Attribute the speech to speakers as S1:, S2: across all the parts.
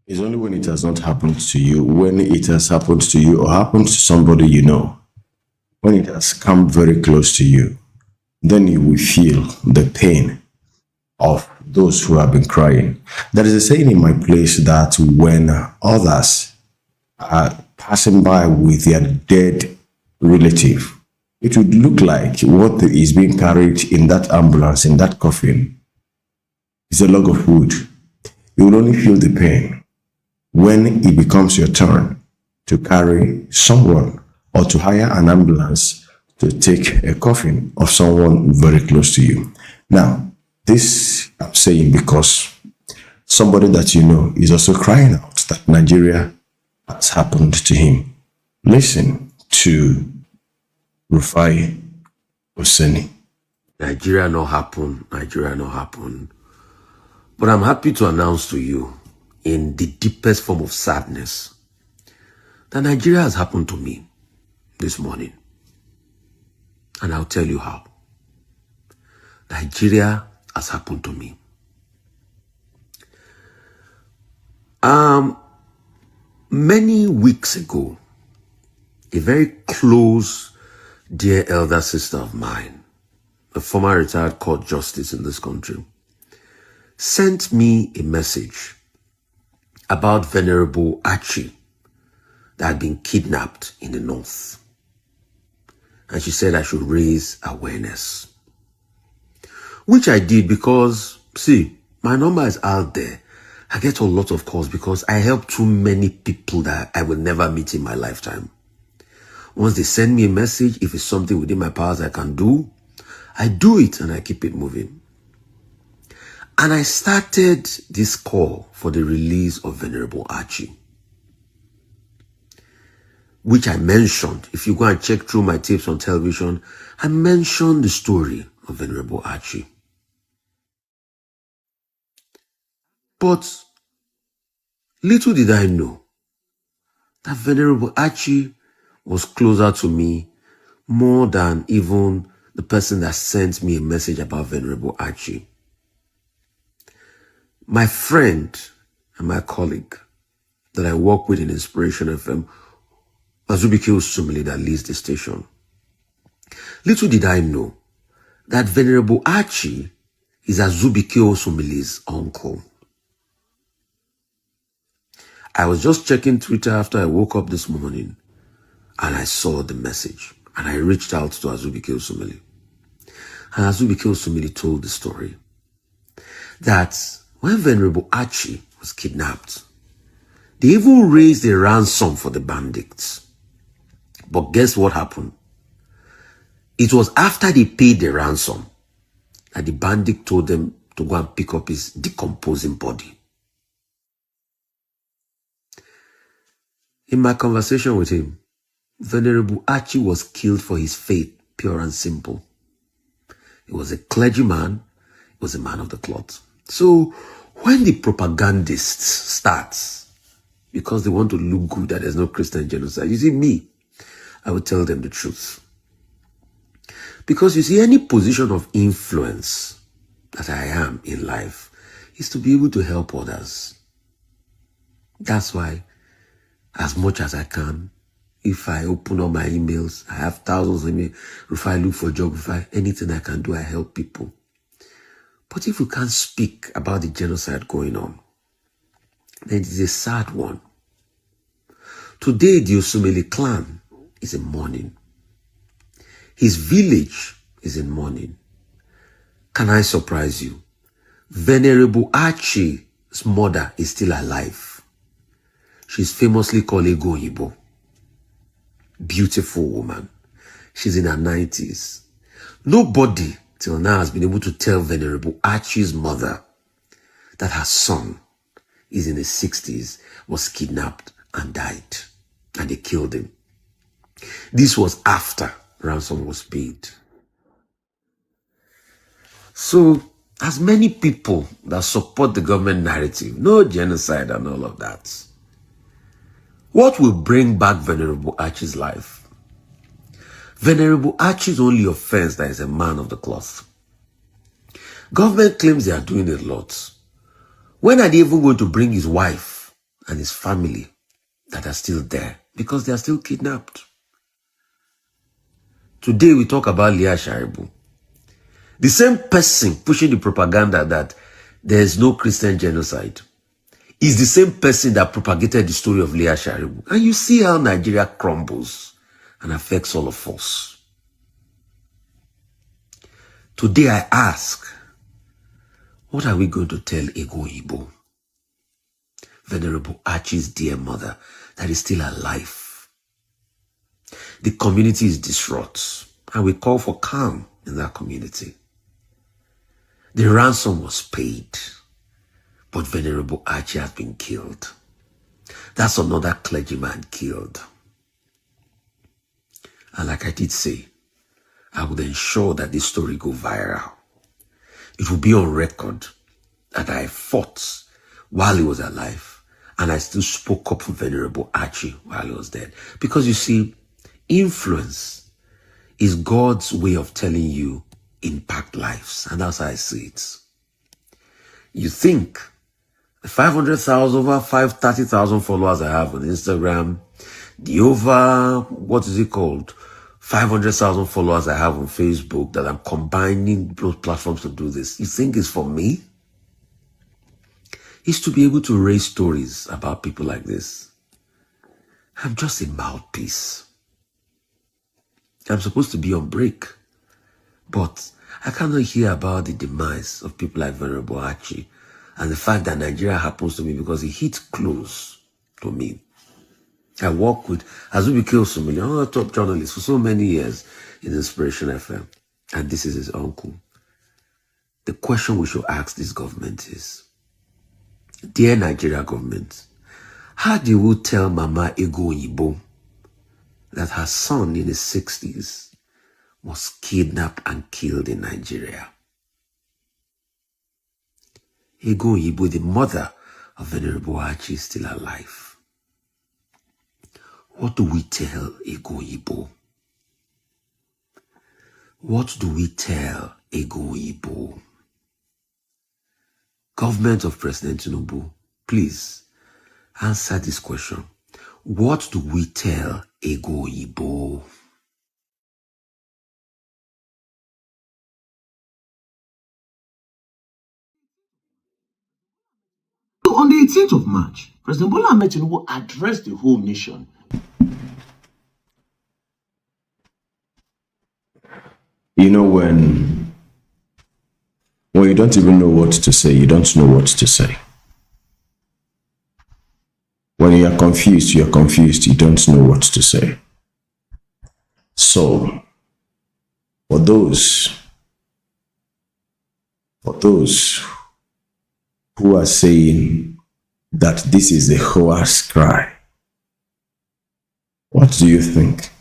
S1: It's only when it has not happened to you, when it has happened to you or happened to somebody you know, when it has come very close to you, then you will feel the pain of those who have been crying. There is a saying in my place that when others are passing by with their dead relative, it would look like what is being carried in that ambulance, in that coffin, is a log of wood. You will only feel the pain when it becomes your turn to carry someone or to hire an ambulance to take a coffin of someone very close to you. Now, this I'm saying because somebody that you know is also crying out that Nigeria has happened to him. Listen to Rufai Oseni.
S2: Nigeria not happen, Nigeria not happen. But I'm happy to announce to you, in the deepest form of sadness, that Nigeria has happened to me this morning. And I'll tell you how. Nigeria has happened to me. Many weeks ago, a very close, dear elder sister of mine, a former retired court justice in this country, sent me a message about Venerable Archie that had been kidnapped in the north. And she said I should raise awareness. Which I did because, see, my number is out there. I get a lot of calls because I help too many people that I will never meet in my lifetime. Once they send me a message, if it's something within my powers I can do, I do it and I keep it moving. And I started this call for the release of Venerable Archie, which I mentioned. If you go and check through my tapes on television, I mentioned the story of Venerable Archie. But little did I know that Venerable Archie was closer to me more than even the person that sent me a message about Venerable Archie. My friend and my colleague that I work with in Inspiration FM, Azubike Osumile, that leads the station. Little did I know that Venerable Archie is Azubike Osumile's uncle. I was just checking Twitter after I woke up this morning and I saw the message and I reached out to Azubike Osumile. And Azubike Osumile told the story that when Venerable Archie was kidnapped, they even raised a ransom for the bandits. But guess what happened? It was after they paid the ransom that the bandit told them to go and pick up his decomposing body. In my conversation with him, Venerable Archie was killed for his faith, pure and simple. He was a clergyman, he was a man of the cloth. So when the propagandists start, because they want to look good that there's no Christian genocide, you see me, I will tell them the truth. Because you see, any position of influence that I am in life is to be able to help others. That's why, as much as I can, if I open up my emails, I have thousands of emails. If I look for a job, anything I can do, I help people. But if we can't speak about the genocide going on, then it is a sad one. Today, the Osumile clan is in mourning. His village is in mourning. Can I surprise you? Venerable Archie's mother is still alive. She's famously called Ego Ibo. Beautiful woman. She's in her 90s. Nobody till now has been able to tell Venerable Archie's mother that her son is in his 60s, was kidnapped and died. And they killed him. This was after ransom was paid. So, as many people that support the government narrative, no genocide and all of that, what will bring back Venerable Archie's life? Venerable Archie's only offense that is a man of the cloth. Government claims they are doing a lot. When are they even going to bring his wife and his family that are still there because they are still kidnapped. Today we talk about Leah Sharibu. The same person pushing the propaganda that there is no Christian genocide is the same person that propagated the story of Leah Sharibu. And you see how Nigeria crumbles and affects all of us. Today I ask, what are we going to tell Ego Igbo, Venerable Archie's dear mother, that is still alive? The community is distraught, and we call for calm in that community. The ransom was paid, but Venerable Archie has been killed. That's another clergyman killed. And like I did say, I would ensure that this story go viral. It will be on record that I fought while he was alive, and I still spoke up for Venerable Archie while he was dead. Because you see, influence is God's way of telling you impact lives, and that's how I see it. You think the 500,000 over 530,000 followers I have on Instagram, the over, what is it called, 500,000 followers I have on Facebook, that I'm combining both platforms to do this, you think it's for me? It's to be able to raise stories about people like this. I'm just a mouthpiece. I'm supposed to be on break, but I cannot hear about the demise of people like Venerable Archie and the fact that Nigeria happens to me because it hits close to me. I work with Azubi Kilsumili, one of the top journalists for so many years in Inspiration FM, and this is his uncle. The question we should ask this government is, dear Nigeria government, how do you tell Mama Ego Yibo that her son in his 60s was kidnapped and killed in Nigeria? Ego Yibo, the mother of Venerable Archie, is still alive. What do we tell Ego Yibo? What do we tell Ego Yibo? Government of President Tinubu, please answer this question. What do we tell Ego Yibo?
S3: So on the 18th of March, President Bola Ahmed Tinubu addressed the whole nation.
S1: You know, when you don't even know what to say, you don't know what to say. When you're confused, you don't know what to say. So, for those who are saying that this is a hoarse cry, what do you think?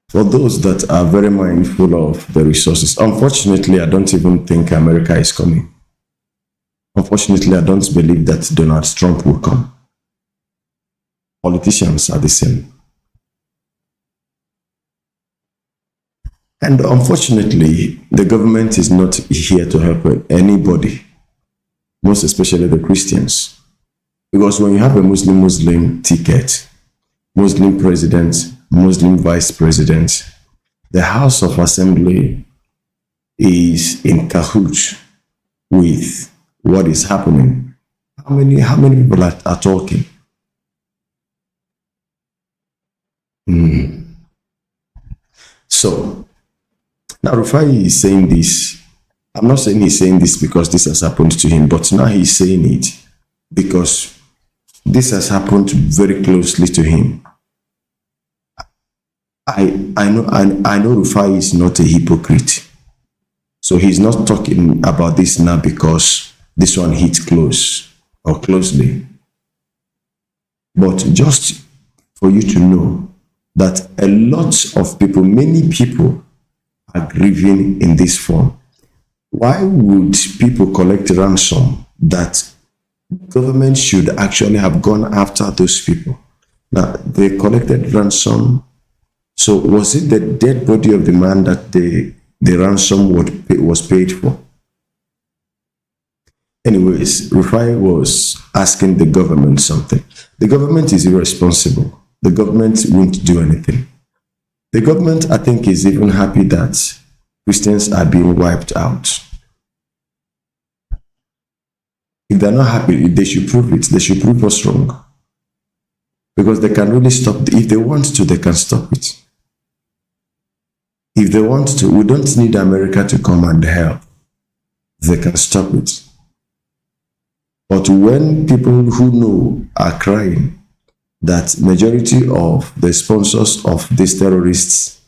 S1: For those that are very mindful of the resources, unfortunately, I don't even think America is coming. Unfortunately, I don't believe that Donald Trump will come. Politicians are the same. And unfortunately, the government is not here to help anybody, most especially the Christians. Because when you have a Muslim ticket, Muslim president, Muslim vice president, the House of Assembly is in cahoots with what is happening. How many people are talking? So, now Rufai is saying this. I'm not saying he's saying this because this has happened to him, but now he's saying it because this has happened very closely to him. I know Rufai is not a hypocrite. So he's not talking about this now because this one hits close or closely. But just for you to know that a lot of people, many people are grieving in this form. Why would people collect ransom that government should actually have gone after those people? Now, they collected ransom. So was it the dead body of the man that the ransom was paid for? Anyways, Rufai was asking the government something. The government is irresponsible. The government won't do anything. The government, I think, is even happy that Christians are being wiped out. If they're not happy, they should prove it. They should prove us wrong. Because they can really stop. If they want to, they can stop it. If they want to, we don't need America to come and help. They can stop it. But when people who know are crying that majority of the sponsors of these terrorists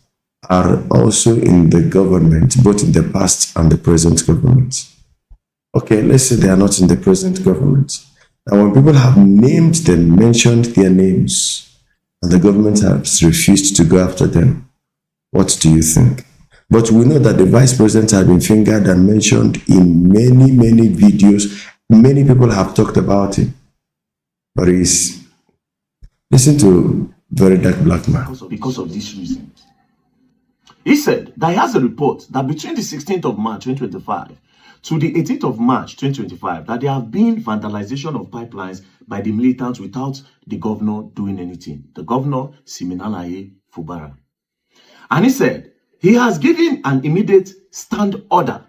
S1: are also in the government, both in the past and the present government. Okay, let's say they are not in the present government. And when people have named them, mentioned their names, and the government has refused to go after them, what do you think? But we know that the vice president has been fingered and mentioned in many, many videos. Many people have talked about it. But listen to Very Dark Black Man.
S3: Because of this reason. He said that he has a report that between the 16th of March 2025 to the 18th of March 2025, that there have been vandalization of pipelines by the militants without the governor doing anything. The governor, Siminalaye Fubara. And he said he has given an immediate stand order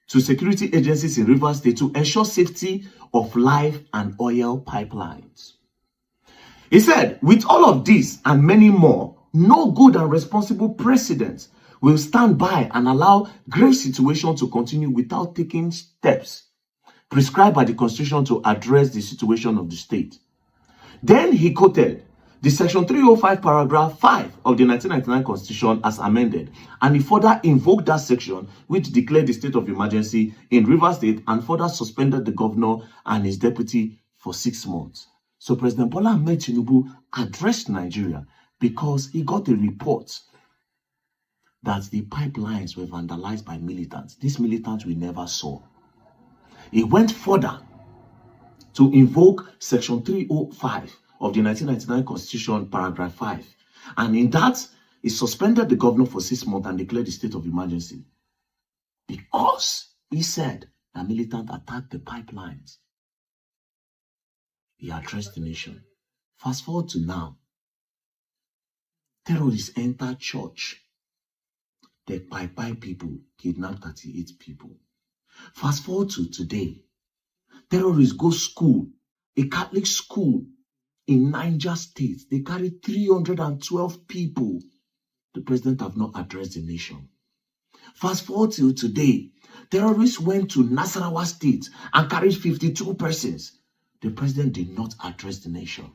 S3: to security agencies in Rivers State to ensure safety of life and oil pipelines. He said, with all of this and many more, no good and responsible president will stand by and allow grave situation to continue without taking steps prescribed by the Constitution to address the situation of the state. Then he quoted the Section 305, Paragraph 5 of the 1999 Constitution as amended, and he further invoked that section which declared the state of emergency in Rivers State and further suspended the governor and his deputy for 6 months. So President Bola Ahmed Tinubu addressed Nigeria because he got a report that the pipelines were vandalized by militants. These militants we never saw. He went further to invoke Section 305 of the 1999 Constitution, Paragraph 5. And in that, he suspended the governor for 6 months and declared the state of emergency. Because he said that militants attacked the pipelines. He addressed the nation. Fast forward to now. Terrorists enter church. They buy people, kidnap 38 people. Fast forward to today. Terrorists go school, a Catholic school in Niger State. They carry 312 people. The president have not addressed the nation. Fast forward to today. Terrorists went to Nasarawa State and carried 52 persons. The president did not address the nation.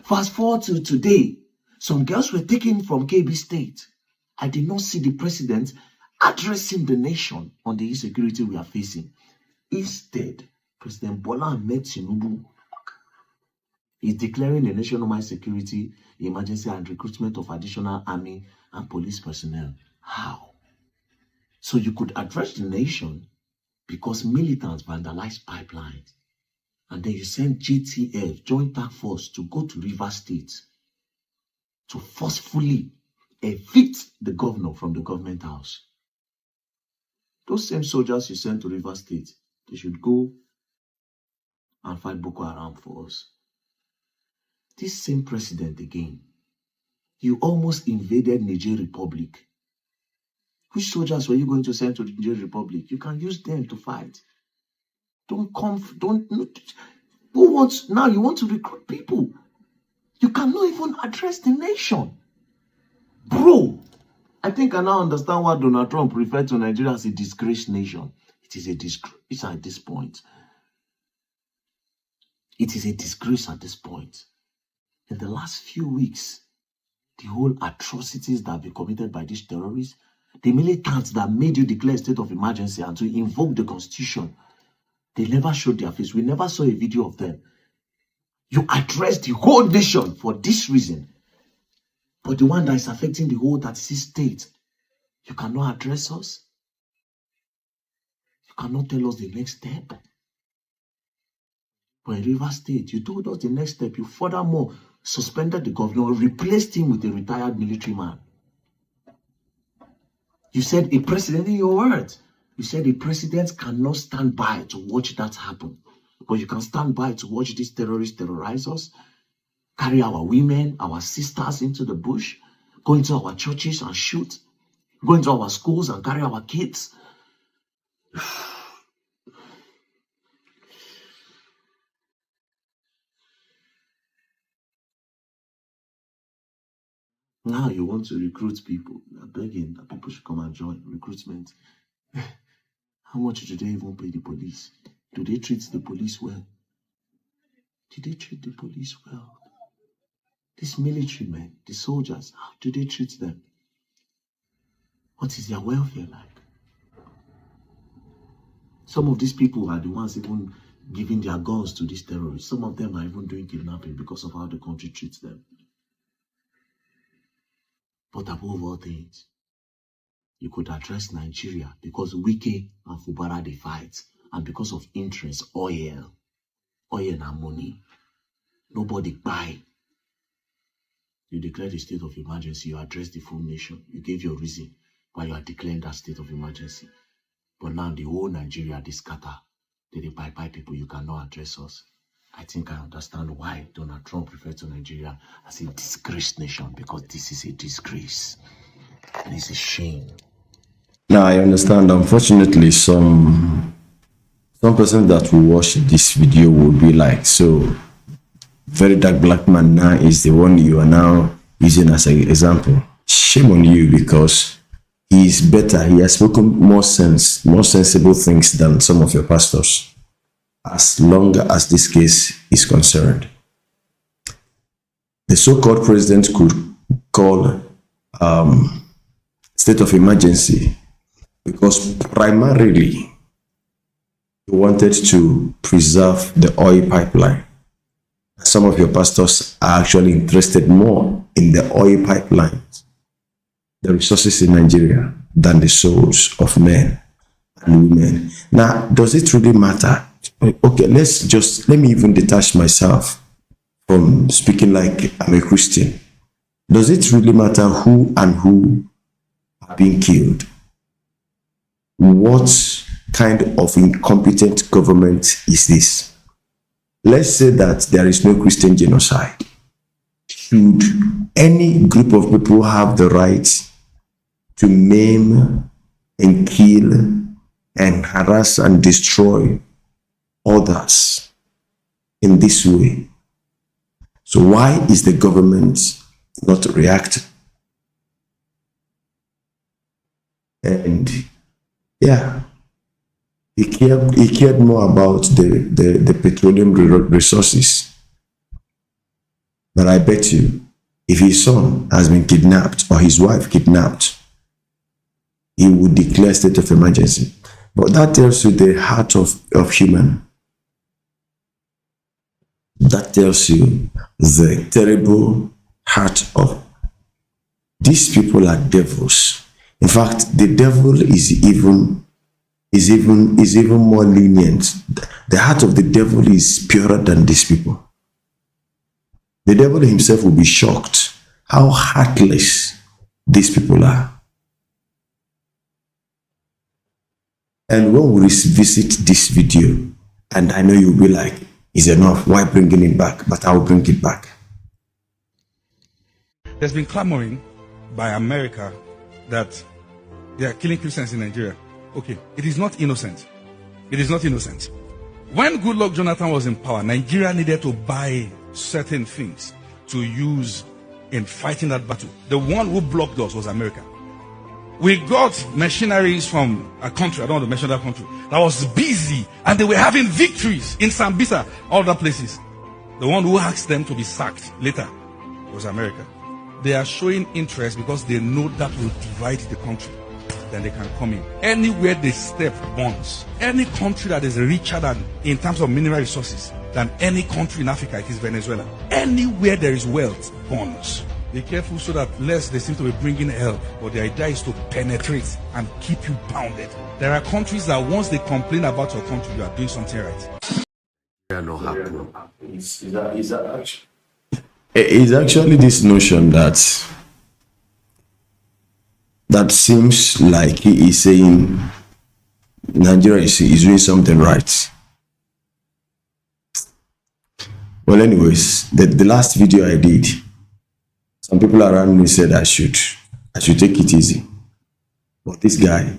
S3: Fast forward to today. Some girls were taken from KB State. I did not see the president addressing the nation on the insecurity we are facing. Instead, President Bola Ahmed Tinubu is declaring the nationwide security emergency and recruitment of additional army and police personnel. How? So you could address the nation because militants vandalized pipelines. And then you send JTF, Joint Task Force, to go to Rivers State to forcefully evict the governor from the government house. Those same soldiers you sent to Rivers State, they should go and fight Boko Haram for us. This same president again, you almost invaded Niger Republic. Which soldiers were you going to send to the Niger Republic? You can use them to fight. Who wants, now you want to recruit people. You cannot even address the nation. Bro, I think I now understand why Donald Trump referred to Nigeria as a disgraced nation. It is a disgrace at this point. It is a disgrace at this point. In the last few weeks, the whole atrocities that have been committed by these terrorists, the militants that made you declare a state of emergency and to invoke the Constitution, they never showed their face. We never saw a video of them. You addressed the whole nation for this reason. But the one that is affecting the whole 36 states, you cannot address us. You cannot tell us the next step. But in Rivers State, you told us the next step. You furthermore suspended the governor, replaced him with a retired military man. You said a president in your words. You said the president cannot stand by to watch that happen. But you can stand by to watch these terrorists terrorize us, carry our women, our sisters into the bush, go into our churches and shoot, go into our schools and carry our kids. Now you want to recruit people. You're begging that people should come and join recruitment. How much do they even pay the police? Do they treat the police well? Do they treat the police well? These military men, the soldiers, how do they treat them? What is their welfare like? Some of these people are the ones even giving their guns to these terrorists. Some of them are even doing kidnapping because of how the country treats them. But above all things, you could address Nigeria because Wike and Fubara they fight, and because of interest, oil and money. Nobody buy. You declare the state of emergency, you address the full nation. You gave your reason why you are declaring that state of emergency. But now the whole Nigeria, they scatter. They buy people, you cannot address us. I think I understand why Donald Trump referred to Nigeria as a disgraced nation, because this is a disgrace. And it's a shame.
S1: Now I understand. Unfortunately, some person that will watch this video will be like, so Very Dark Black Man now is the one you are now using as an example. Shame on you, because he is better. He has spoken more sensible things than some of your pastors, as long as this case is concerned. The so-called president could call state of emergency because primarily he wanted to preserve the oil pipeline. Some of your pastors are actually interested more in the oil pipelines, the resources in Nigeria, than the souls of men and women. Now, does it really matter? Okay, let me even detach myself from speaking like I'm a Christian. Does it really matter who are being killed? What kind of incompetent government is this? Let's say that there is no Christian genocide. Should any group of people have the right to maim and kill and harass and destroy others in this way? So why is the government not reacting? And yeah, he cared more about the petroleum resources. But I bet you, if his son has been kidnapped or his wife kidnapped, he would declare state of emergency. But that tells you the heart of human. That tells you the terrible heart of these people are devils. In fact, the devil is even more lenient. The heart of the devil is purer than these people. The devil himself will be shocked how heartless these people are. And when we revisit this video, and I know you'll be like, it's enough, why bringing it back? But I'll bring it back.
S4: There's been clamoring by America that they are killing Christians in Nigeria. Okay, it is not innocent. It is not innocent. When Goodluck Jonathan was in power, Nigeria needed to buy certain things to use in fighting that battle. The one who blocked us was America. We got machineries from a country, I don't want to mention that country, that was busy and they were having victories in Sambisa, all other places. The one who asked them to be sacked later was America. They are showing interest because they know that will divide the country. Then they can come in. Anywhere they step bonds. Any country that is richer than, in terms of mineral resources, than any country in Africa, it is Venezuela. Anywhere there is wealth, bonds. Be careful so that less they seem to be bringing help, but the idea is to penetrate and keep you bounded. There are countries that once they complain about your country, you are doing something right.
S2: They are not happening.
S1: It's actually this notion that seems like he is saying Nigeria is doing something right. Well, anyways, the last video I did, some people around me said I should take it easy. But this guy,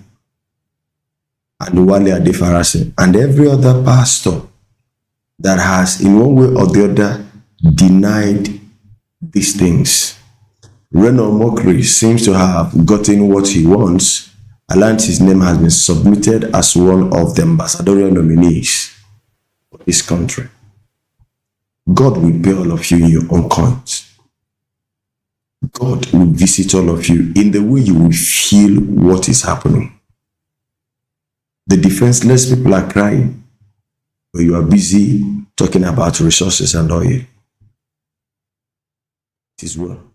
S1: and Wale Adefarase, and every other pastor that has in one way or the other denied these things. Reno Mokri seems to have gotten what he wants, and his name has been submitted as one of the ambassadorial nominees for this country. God will pay all of you in your own coins. God will visit all of you in the way you will feel what is happening. The defenseless people are crying, but you are busy talking about resources and oil. It is well.